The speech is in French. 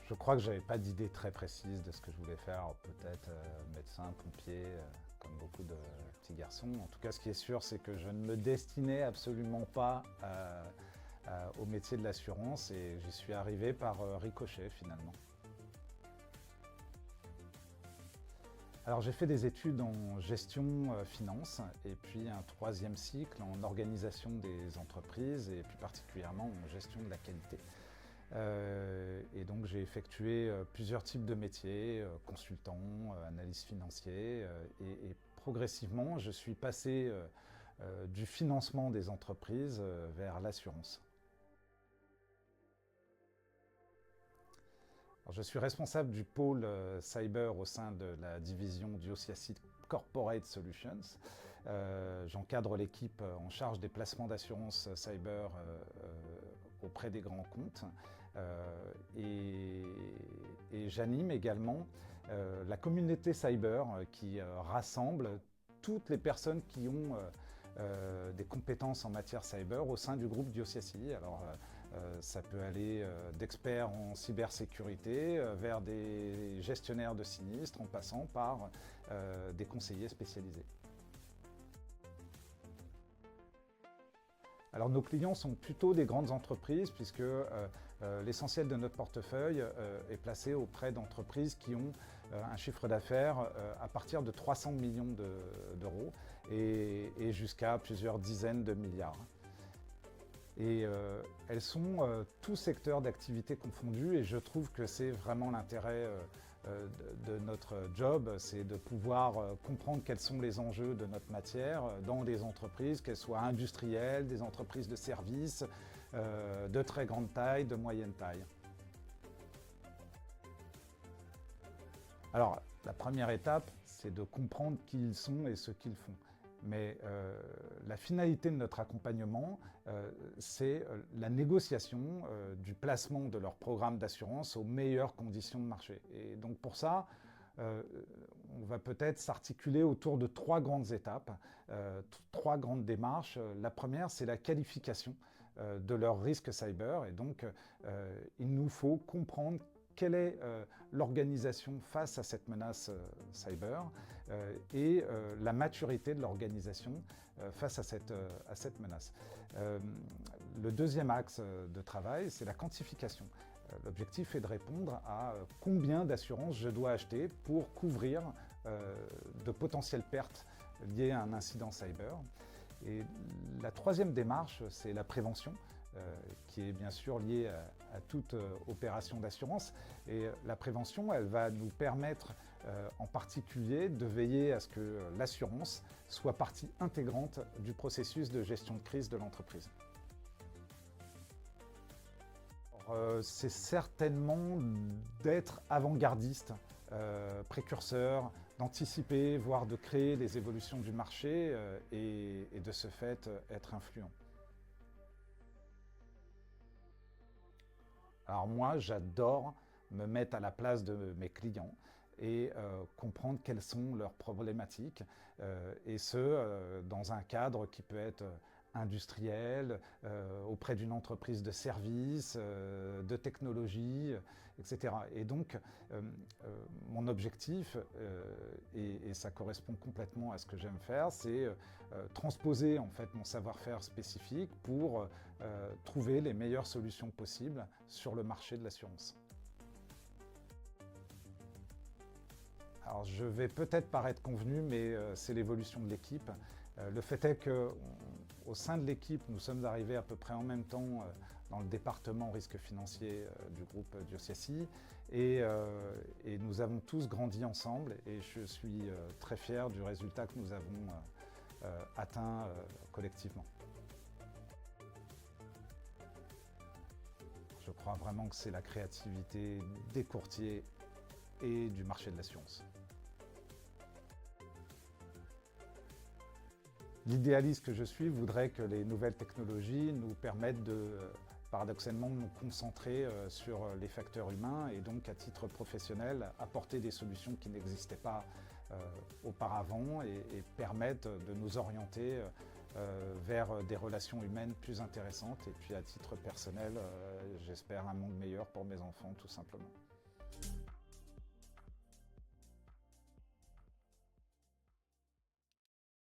Je crois que j'avais pas d'idée très précise de ce que je voulais faire, peut-être médecin, pompier, comme beaucoup de petits garçons. En tout cas, ce qui est sûr, c'est que je ne me destinais absolument pas au métier de l'assurance et j'y suis arrivé par ricochet finalement. Alors j'ai fait des études en gestion finance et puis un troisième cycle en organisation des entreprises et plus particulièrement en gestion de la qualité. Et donc j'ai effectué plusieurs types de métiers, consultant, analyse financier et progressivement je suis passé du financement des entreprises vers l'assurance. Alors, je suis responsable du pôle cyber au sein de la division d'Iociacid Corporate Solutions. J'encadre l'équipe en charge des placements d'assurance cyber auprès des grands comptes et j'anime également la communauté cyber qui rassemble toutes les personnes qui ont des compétences en matière cyber au sein du groupe d'Iociacid. Alors, ça peut aller d'experts en cybersécurité vers des gestionnaires de sinistres en passant par des conseillers spécialisés. Alors nos clients sont plutôt des grandes entreprises puisque l'essentiel de notre portefeuille est placé auprès d'entreprises qui ont un chiffre d'affaires à partir de 300 millions d'euros et jusqu'à plusieurs dizaines de milliards. Et elles sont tous secteurs d'activité confondus et je trouve que c'est vraiment l'intérêt de notre job, c'est de pouvoir comprendre quels sont les enjeux de notre matière dans des entreprises, qu'elles soient industrielles, des entreprises de services, de très grande taille, de moyenne taille. Alors, la première étape, c'est de comprendre qui ils sont et ce qu'ils font. Mais la finalité de notre accompagnement, c'est la négociation du placement de leur programme d'assurance aux meilleures conditions de marché. Et donc pour ça, on va peut-être s'articuler autour de trois grandes étapes, trois grandes démarches. La première, c'est la qualification de leur risque cyber. Et donc, il nous faut comprendre quelle est l'organisation face à cette menace cyber et la maturité de l'organisation face à cette menace. Le deuxième axe de travail, c'est la quantification. L'objectif est de répondre à combien d'assurances je dois acheter pour couvrir de potentielles pertes liées à un incident cyber. Et la troisième démarche, c'est la prévention. Qui est bien sûr liée à toute opération d'assurance. Et la prévention, elle va nous permettre en particulier de veiller à ce que l'assurance soit partie intégrante du processus de gestion de crise de l'entreprise. C'est certainement d'être avant-gardiste, précurseur, d'anticiper, voire de créer les évolutions du marché et de ce fait être influent. Alors moi, j'adore me mettre à la place de mes clients et comprendre quelles sont leurs problématiques, et ce, dans un cadre qui peut être industriel, auprès d'une entreprise de services, de technologie, etc. Et donc, mon objectif, et ça correspond complètement à ce que j'aime faire, c'est transposer en fait mon savoir-faire spécifique pour trouver les meilleures solutions possibles sur le marché de l'assurance. Alors je vais peut-être paraître convenu, mais c'est l'évolution de l'équipe. Le fait est qu'au sein de l'équipe, nous sommes arrivés à peu près en même temps dans le département risque financier du groupe d'Iociacid et nous avons tous grandi ensemble et je suis très fier du résultat que nous avons atteint collectivement. Je crois vraiment que c'est la créativité des courtiers et du marché de l'assurance. L'idéaliste que je suis voudrait que les nouvelles technologies nous permettent de, paradoxalement, nous concentrer sur les facteurs humains et donc, à titre professionnel, apporter des solutions qui n'existaient pas auparavant et permettent de nous orienter vers des relations humaines plus intéressantes. Et puis à titre personnel, j'espère un monde meilleur pour mes enfants, tout simplement.